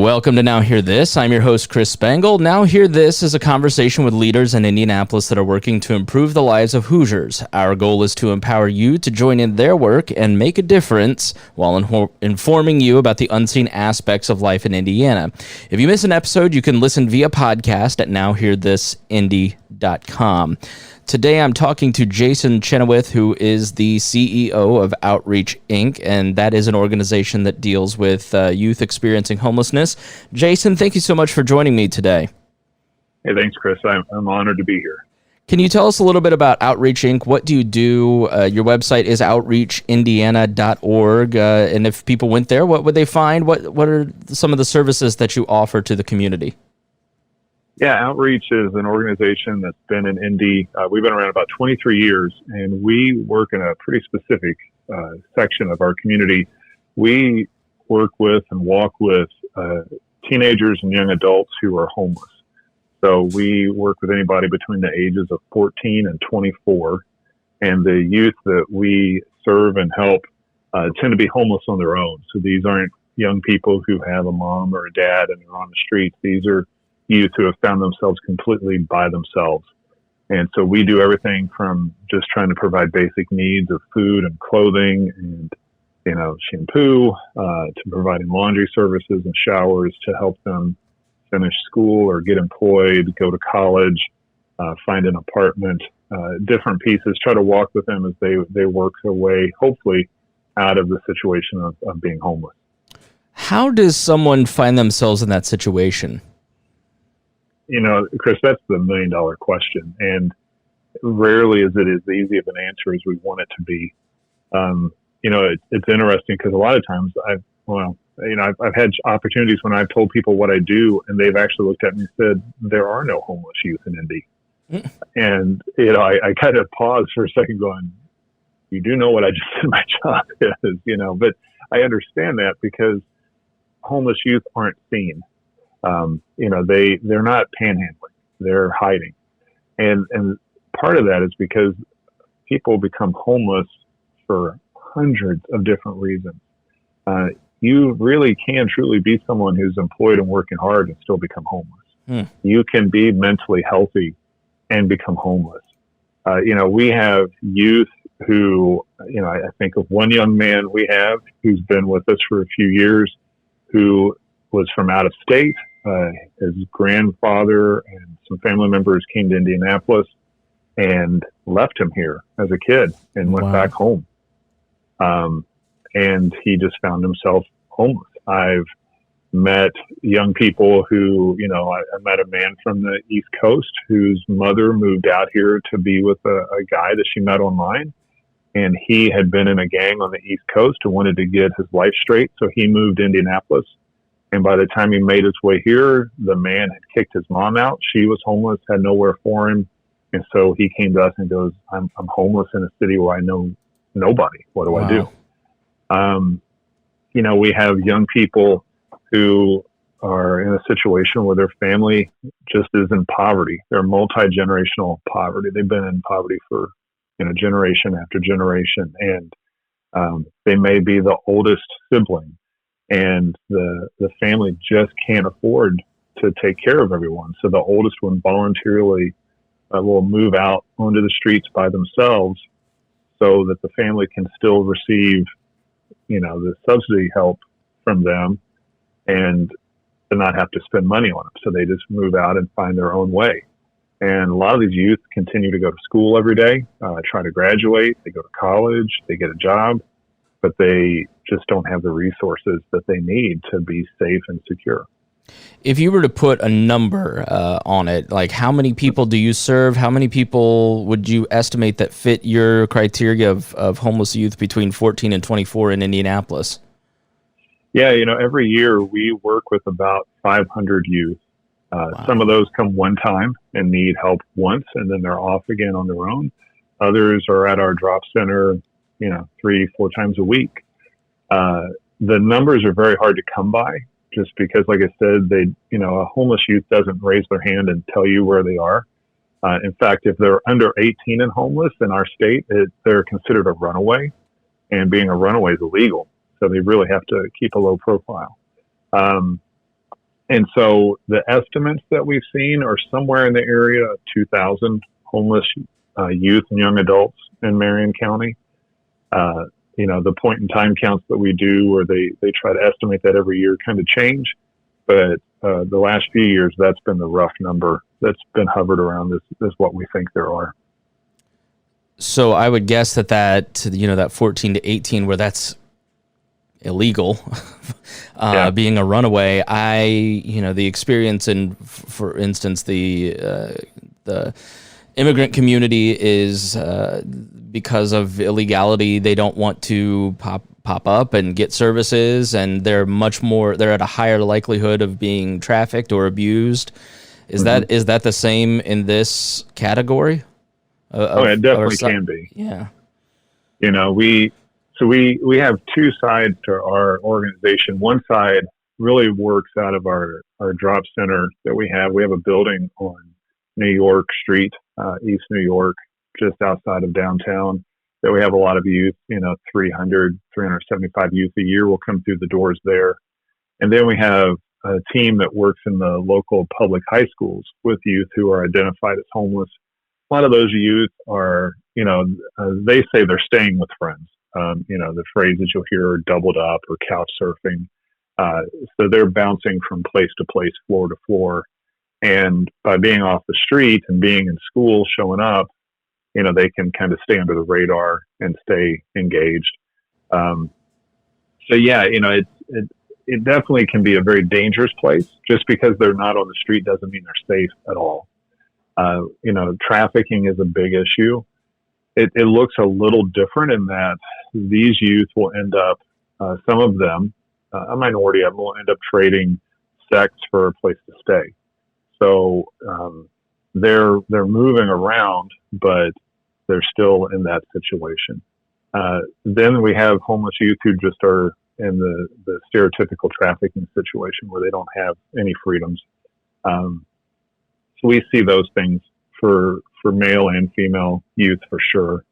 Welcome to Now Hear This. I'm your host, Chris Spangle. Now Hear This is a conversation with leaders in Indianapolis that are working to improve the lives of Hoosiers. Our goal is to empower you to join in their work and make a difference while informing you about the unseen aspects of life in Indiana. If you miss an episode, you can listen via podcast at nowhearthisindy.com. Today, I'm talking to Jason Chenoweth, who is the CEO of Outreach, Inc., and that is an organization that deals with youth experiencing homelessness. Jason, thank you so much for joining me today. Hey, thanks, Chris. I'm honored to be here. Can you tell us a little bit about Outreach, Inc.? What do you do? Your website is outreachindiana.org, and if people went there, what would they find? What are some of the services that you offer to the community? Yeah, Outreach is an organization that's been in Indy. We've been around about 23 years, and we work in a pretty specific section of our community. We work with and walk with teenagers and young adults who are homeless. So we work with anybody between the ages of 14 and 24, and the youth that we serve and help tend to be homeless on their own. So these aren't young people who have a mom or a dad and are on the streets. These are youth who have found themselves completely by themselves. And so we do everything from just trying to provide basic needs of food and clothing and, shampoo, to providing laundry services and showers to help them finish school or get employed, go to college, find an apartment, different pieces, try to walk with them as they work their way, hopefully, out of the situation of being homeless. How does someone find themselves in that situation? Chris, that's the $1 million question. And rarely is it as easy of an answer as we want it to be. It's interesting because a lot of times I've had opportunities when I've told people what I do, and they've actually looked at me and said, there are no homeless youth in Indy. And, I kind of paused for a second going, you do know what I just said my job is, but I understand that because homeless youth aren't seen. They're not panhandling, they're hiding. And part of that is because people become homeless for hundreds of different reasons. You really can truly be someone who's employed and working hard and still become homeless. You can be mentally healthy and become homeless. We have youth who, I think of one young man we have who's been with us for a few years who was from out of state. His grandfather and some family members came to Indianapolis and left him here as a kid and went back home. And he just found himself homeless. I've met young people who, I met a man from the East Coast whose mother moved out here to be with a guy that she met online. And he had been in a gang on the East Coast and wanted to get his life straight. So he moved to Indianapolis. And by the time he made his way here, the man had kicked his mom out. She was homeless, had nowhere for him. And so he came to us and goes, I'm homeless in a city where I know nobody. What do I do? We have young people who are in a situation where their family just is in poverty. They're multi-generational poverty. They've been in poverty for, generation after generation. And they may be the oldest sibling. And the family just can't afford to take care of everyone. So the oldest one voluntarily will move out onto the streets by themselves so that the family can still receive, the subsidy help from them and to not have to spend money on them. So they just move out and find their own way. And a lot of these youth continue to go to school every day, try to graduate, they go to college, they get a job, but they just don't have the resources that they need to be safe and secure. If you were to put a number on it, like how many people do you serve? How many people would you estimate that fit your criteria of homeless youth between 14 and 24 in Indianapolis? Yeah, every year we work with about 500 youth. Some of those come one time and need help once, and then they're off again on their own. Others are at our drop center, 3-4 times a week. The numbers are very hard to come by just because, like I said, a homeless youth doesn't raise their hand and tell you where they are. In fact, if they're under 18 and homeless in our state, they're considered a runaway, and being a runaway is illegal. So they really have to keep a low profile. And so the estimates that we've seen are somewhere in the area of 2,000 homeless youth and young adults in Marion County. The point in time counts that we do, where they try to estimate that every year, kind of change. But the last few years, that's been the rough number that's been hovered around is what we think there are. So I would guess that 14 to 18, where that's illegal, being a runaway, the experience for instance, the immigrant community is, because of illegality, they don't want to pop up and get services, and they're at a higher likelihood of being trafficked or abused. Is that the same in this category? It definitely can be. Yeah. We have two sides to our organization. One side really works out of our drop center that we have. We have a building on New York Street, East New York, just outside of downtown, that we have a lot of youth, 375 youth a year will come through the doors there. And then we have a team that works in the local public high schools with youth who are identified as homeless. A lot of those youth are, they say they're staying with friends. The phrases you'll hear are doubled up or couch surfing. So they're bouncing from place to place, floor to floor. And by being off the street and being in school, showing up, they can kind of stay under the radar and stay engaged. It definitely can be a very dangerous place. Just because they're not on the street doesn't mean they're safe at all. Trafficking is a big issue. It looks a little different in that these youth will end up, some of them, a minority of them, will end up trading sex for a place to stay. So they're moving around, but they're still in that situation. Then we have homeless youth who just are in the stereotypical trafficking situation where they don't have any freedoms. So we see those things for male and female youth for sure.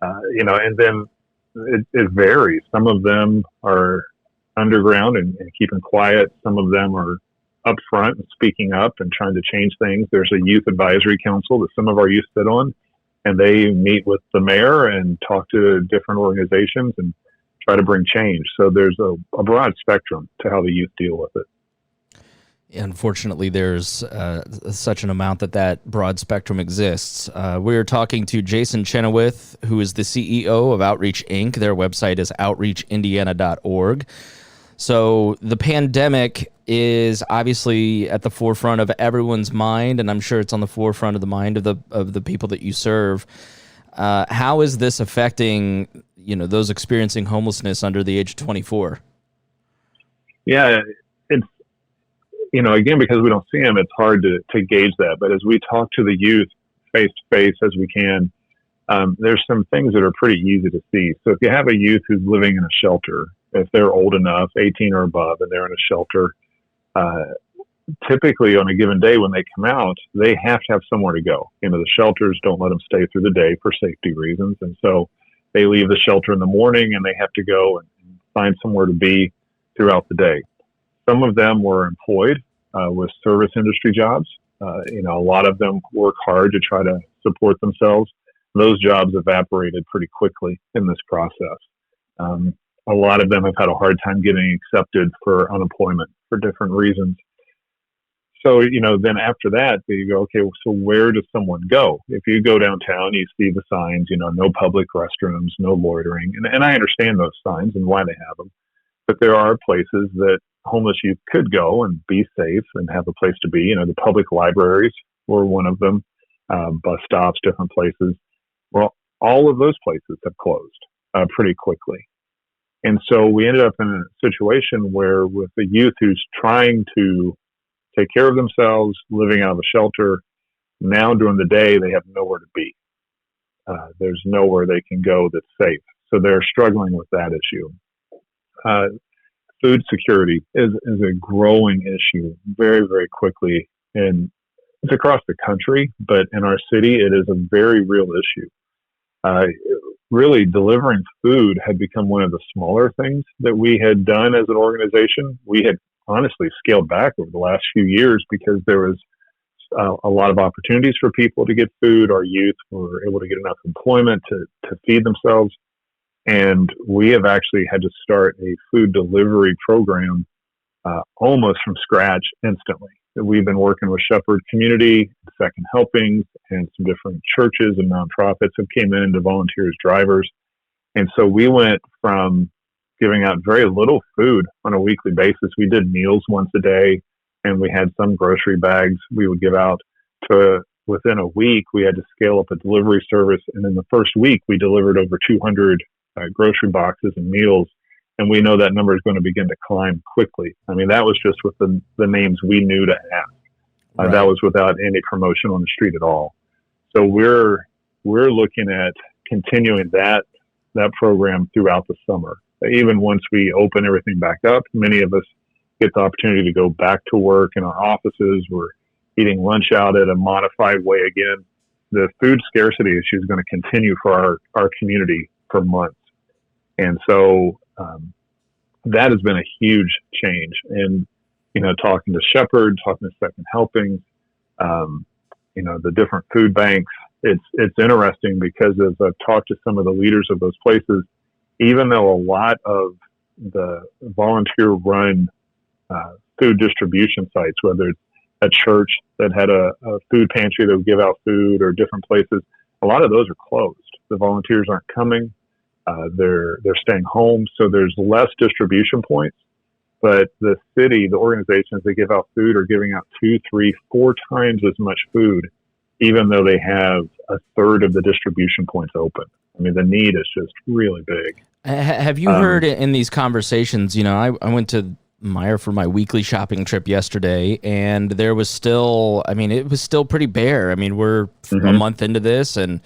And then it varies. Some of them are underground and keeping quiet. Some of them are up front and speaking up and trying to change things. There's a youth advisory council that some of our youth sit on, and they meet with the mayor and talk to different organizations and try to bring change. So there's a broad spectrum to how the youth deal with it. Unfortunately, there's such an amount that broad spectrum exists. We're talking to Jason Chenoweth, who is the CEO of Outreach Inc. Their website is outreachindiana.org. So the pandemic is obviously at the forefront of everyone's mind, and I'm sure it's on the forefront of the mind of the people that you serve. How is this affecting those experiencing homelessness under the age of 24? Yeah, it's again, because we don't see them, it's hard to gauge that. But as we talk to the youth face to face as we can, there's some things that are pretty easy to see. So if you have a youth who's living in a shelter, if they're old enough, 18 or above, and they're in a shelter, typically on a given day when they come out, they have to have somewhere to go. The shelters don't let them stay through the day for safety reasons. And so they leave the shelter in the morning and they have to go and find somewhere to be throughout the day. Some of them were employed with service industry jobs. A lot of them work hard to try to support themselves. Those jobs evaporated pretty quickly in this process. A lot of them have had a hard time getting accepted for unemployment for different reasons. So, then after that, you go, okay, so where does someone go? If you go downtown, you see the signs, no public restrooms, no loitering. And I understand those signs and why they have them. But there are places that homeless youth could go and be safe and have a place to be. The public libraries were one of them, bus stops, different places. Well, all of those places have closed pretty quickly. And so we ended up in a situation where with a youth who's trying to take care of themselves, living out of a shelter, now during the day, they have nowhere to be. There's nowhere they can go that's safe. So they're struggling with that issue. Food security is a growing issue very, very quickly. And it's across the country, but in our city, it is a very real issue. Really, delivering food had become one of the smaller things that we had done as an organization. We had honestly scaled back over the last few years because there was a lot of opportunities for people to get food. Our youth were able to get enough employment to feed themselves. And we have actually had to start a food delivery program almost from scratch instantly. We've been working with Shepherd Community, Second Helpings, and some different churches and nonprofits have came in to volunteer as drivers. And so we went from giving out very little food on a weekly basis. We did meals once a day, and we had some grocery bags we would give out to within a week. We had to scale up a delivery service. And in the first week, we delivered over 200 grocery boxes and meals. And we know that number is going to begin to climb quickly. I mean, that was just with the names we knew to ask. Right. That was without any promotion on the street at all. So we're looking at continuing that program throughout the summer. Even once we open everything back up, many of us get the opportunity to go back to work in our offices. We're eating lunch out at a modified way again. The food scarcity issue is going to continue for our community for months. And so that has been a huge change. And, talking to Shepherd, talking to Second Helpings, the different food banks, it's interesting because as I've talked to some of the leaders of those places, even though a lot of the volunteer-run food distribution sites, whether it's a church that had a food pantry that would give out food or different places, a lot of those are closed. The volunteers aren't coming. They're staying home. So there's less distribution points. But the city, the organizations that give out food are giving out 2, 3, 4 times as much food, even though they have a third of the distribution points open. I mean, the need is just really big. Have you heard in these conversations, I went to Meyer for my weekly shopping trip yesterday, and there was still, it was still pretty bare. I mean, we're a month into this, and,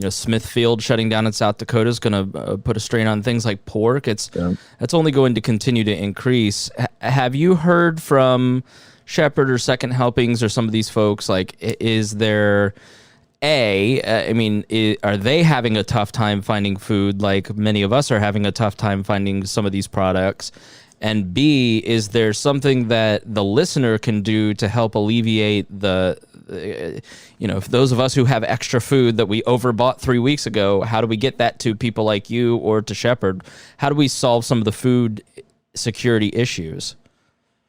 Smithfield shutting down in South Dakota is going to put a strain on things like pork. That's only going to continue to increase. Have you heard from Shepherd or Second Helpings or some of these folks, like, is there... are they having a tough time finding food like many of us are having a tough time finding some of these products? And B, is there something that the listener can do to help alleviate if those of us who have extra food that we overbought 3 weeks ago, how do we get that to people like you or to Shepherd? How do we solve some of the food security issues?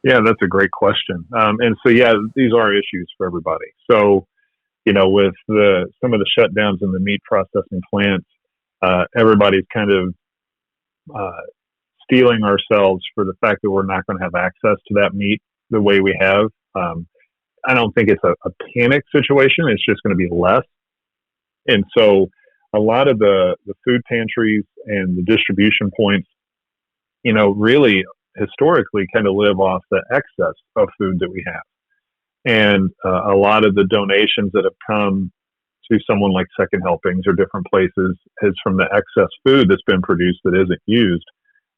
Yeah, that's a great question. And so, these are issues for everybody. So, with some of the shutdowns in the meat processing plants, everybody's kind of steeling ourselves for the fact that we're not going to have access to that meat the way we have. I don't think it's a panic situation. It's just going to be less. And so a lot of the food pantries and the distribution points, really historically kind of live off the excess of food that we have. And a lot of the donations that have come to someone like Second Helpings or different places is from the excess food that's been produced that isn't used.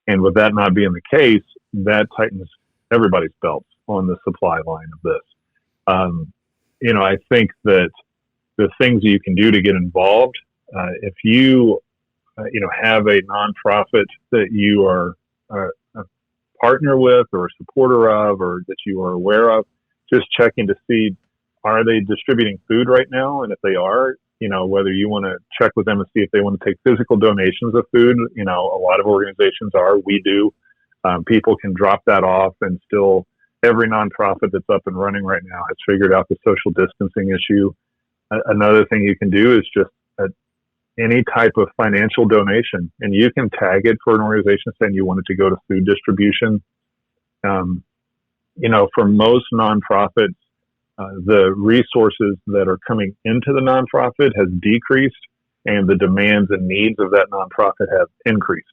And with that not being the case, that tightens everybody's belts on the supply line of this. I think that the things that you can do to get involved, if you, have a nonprofit that you are a partner with or a supporter of or that you are aware of, just checking to see, are they distributing food right now? And if they are, whether you want to check with them and see if they want to take physical donations of food, a lot of organizations are, we do. People can drop that off and still, every nonprofit that's up and running right now has figured out the social distancing issue. Another thing you can do is just any type of financial donation, and you can tag it for an organization saying you want it to go to food distribution. For most nonprofits, the resources that are coming into the nonprofit has decreased, and the demands and needs of that nonprofit have increased.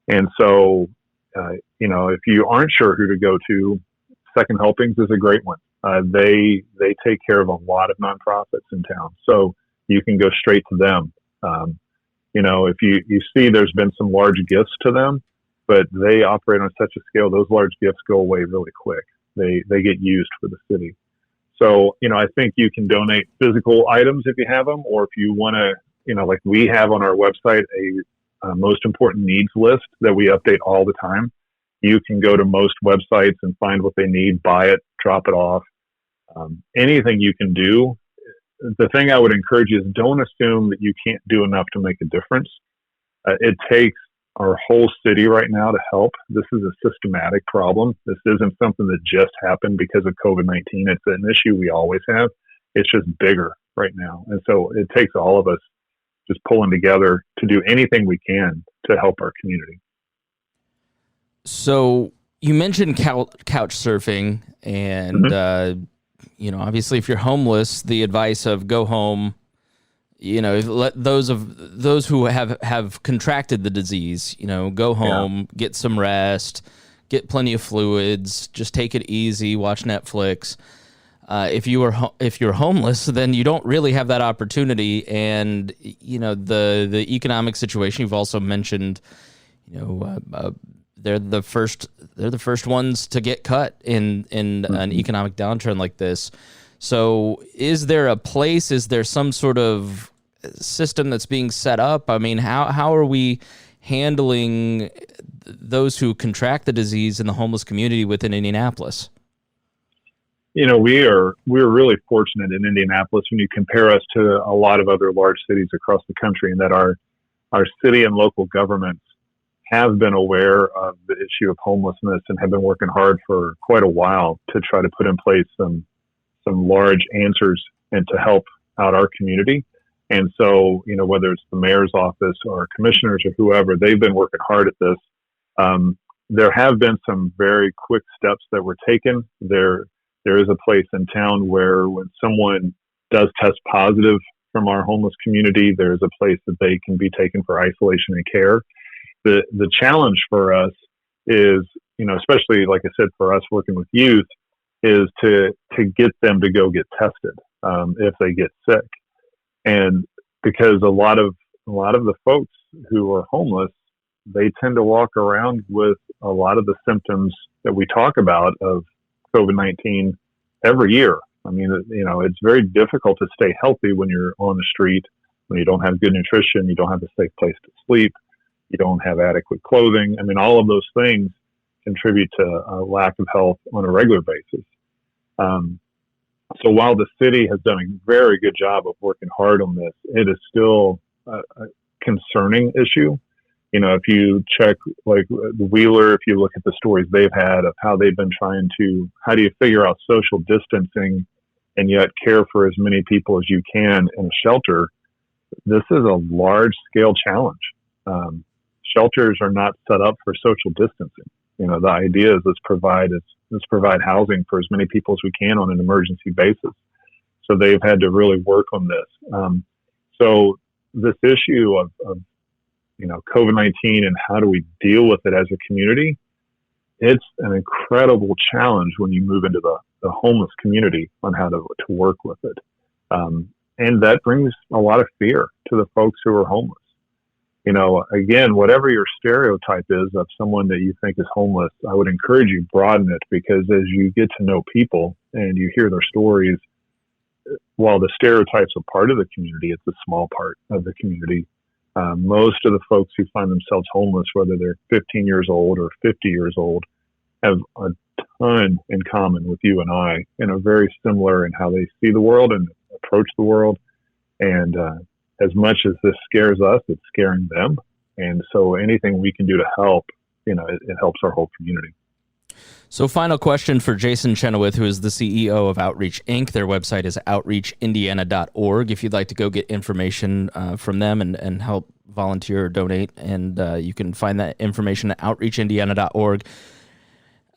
And so, if you aren't sure who to go to, Second Helpings is a great one. They take care of a lot of nonprofits in town, so you can go straight to them. If you see there's been some large gifts to them, but they operate on such a scale, those large gifts go away really quick. They get used for the city. So, I think you can donate physical items if you have them, or if you want to, like we have on our website, a most important needs list that we update all the time. You can go to most websites and find what they need, buy it, drop it off. Anything you can do. The thing I would encourage you is don't assume that you can't do enough to make a difference. It takes our whole city right now to help. This is a systematic problem. This isn't something that just happened because of COVID-19. It's an issue we always have. It's just bigger right now. And so it takes all of us just pulling together to do anything we can to help our community. So you mentioned couch surfing, and obviously, if you're homeless, the advice of go home. Let those who have contracted the disease, go home, get some rest, get plenty of fluids, just take it easy, watch Netflix. If you're homeless, then you don't really have that opportunity, and the economic situation you've also mentioned. They're the first ones to get cut in an economic downturn like this. So is there a place, is there some sort of system that's being set up? I mean, how are we handling those who contract the disease in the homeless community within Indianapolis? We're really fortunate in Indianapolis when you compare us to a lot of other large cities across the country, in that our city and local governments have been aware of the issue of homelessness and have been working hard for quite a while to try to put in place some large answers and to help out our community. And so, whether it's the mayor's office or commissioners or whoever, they've been working hard at this. There have been some very quick steps that were taken. There is a place in town where when someone does test positive from our homeless community, there's a place that they can be taken for isolation and care. The challenge for us is, especially like I said, for us working with youth, is to get them to go get tested if they get sick. And because a lot of the folks who are homeless, they tend to walk around with a lot of the symptoms that we talk about of COVID-19 every year. I mean, it's very difficult to stay healthy when you're on the street, when you don't have good nutrition, you don't have a safe place to sleep, you don't have adequate clothing. I mean, all of those things contribute to a lack of health on a regular basis. So while the city has done a very good job of working hard on this, it is still a concerning issue. If you check like the Wheeler, if you look at the stories they've had of how they've been trying to, how do you figure out social distancing and yet care for as many people as you can in a shelter? This is a large scale challenge. Shelters are not set up for social distancing. The idea is let's provide housing for as many people as we can on an emergency basis. So they've had to really work on this. So this issue of COVID-19 and how do we deal with it as a community, it's an incredible challenge when you move into the homeless community on how to work with it. And that brings a lot of fear to the folks who are homeless. Again, whatever your stereotype is of someone that you think is homeless, I would encourage you broaden it, because as you get to know people and you hear their stories, while the stereotypes are part of the community, it's a small part of the community. Most of the folks who find themselves homeless, whether they're 15 years old or 50 years old, have a ton in common with you and I, and are very similar in how they see the world and approach the world. And as much as this scares us, it's scaring them. And so anything we can do to help, it helps our whole community. So final question for Jason Chenoweth, who is the CEO of Outreach Inc. Their website is outreachindiana.org. If you'd like to go get information from them and help volunteer or donate, and you can find that information at outreachindiana.org.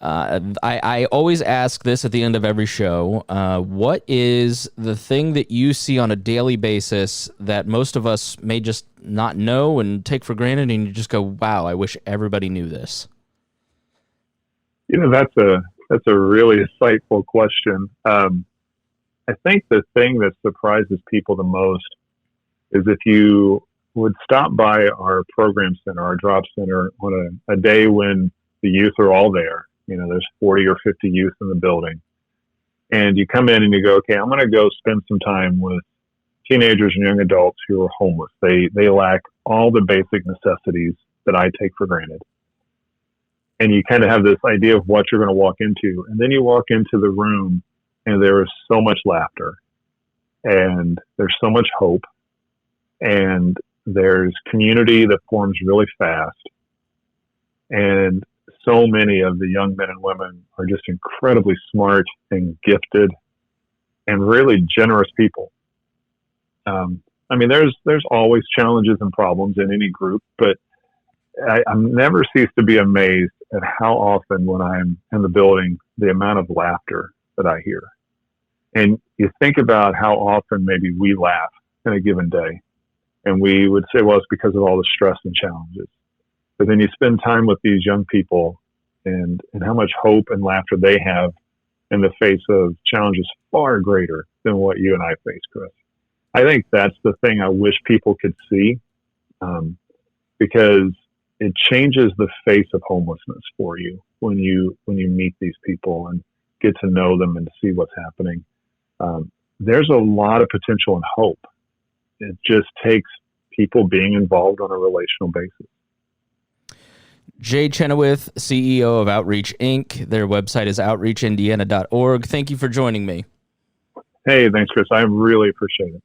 I always ask this at the end of every show. What is the thing that you see on a daily basis that most of us may just not know and take for granted, and you just go, wow, I wish everybody knew this? That's a really insightful question. I think the thing that surprises people the most is if you would stop by our program center, our drop center, on a day when the youth are all there. There's 40 or 50 youth in the building. And you come in and you go, okay, I'm going to go spend some time with teenagers and young adults who are homeless. They lack all the basic necessities that I take for granted. and you kind of have this idea of what you're going to walk into. And then you walk into the room and there is so much laughter and there's so much hope and there's community that forms really fast. And so many of the young men and women are just incredibly smart and gifted and really generous people. I mean, there's always challenges and problems in any group, but I'm never cease to be amazed at how often when I'm in the building, the amount of laughter that I hear. And you think about how often maybe we laugh in a given day. And we would say, well, it's because of all the stress and challenges. But then you spend time with these young people and how much hope and laughter they have in the face of challenges far greater than what you and I face, Chris. I think that's the thing I wish people could see, because it changes the face of homelessness for you when you meet these people and get to know them and see what's happening. There's a lot of potential and hope. It just takes people being involved on a relational basis. Jay Chenoweth, CEO of Outreach Inc. Their website is outreachindiana.org. Thank you for joining me. Hey, thanks, Chris. I really appreciate it.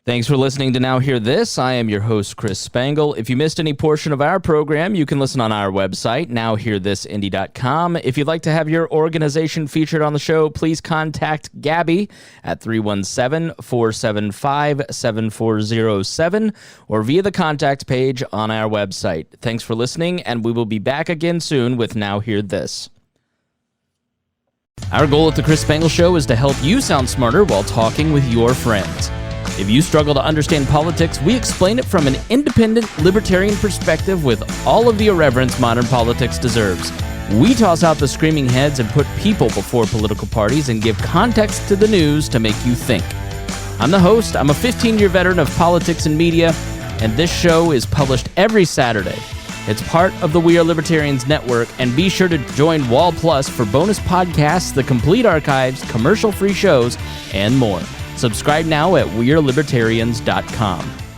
Thanks for listening to Now Hear This. I am your host, Chris Spangle. If you missed any portion of our program, you can listen on our website, nowhearthisindy.com. If you'd like to have your organization featured on the show, please contact Gabby at 317-475-7407 or via the contact page on our website. Thanks for listening, and we will be back again soon with Now Hear This. Our goal at the Chris Spangle Show is to help you sound smarter while talking with your friends. If you struggle to understand politics, we explain it from an independent, libertarian perspective with all of the irreverence modern politics deserves. We toss out the screaming heads and put people before political parties and give context to the news to make you think. I'm the host. I'm a 15-year veteran of politics and media, and this show is published every Saturday. It's part of the We Are Libertarians network, and be sure to join Wall Plus for bonus podcasts, the complete archives, commercial-free shows, and more. Subscribe now at wearelibertarians.com.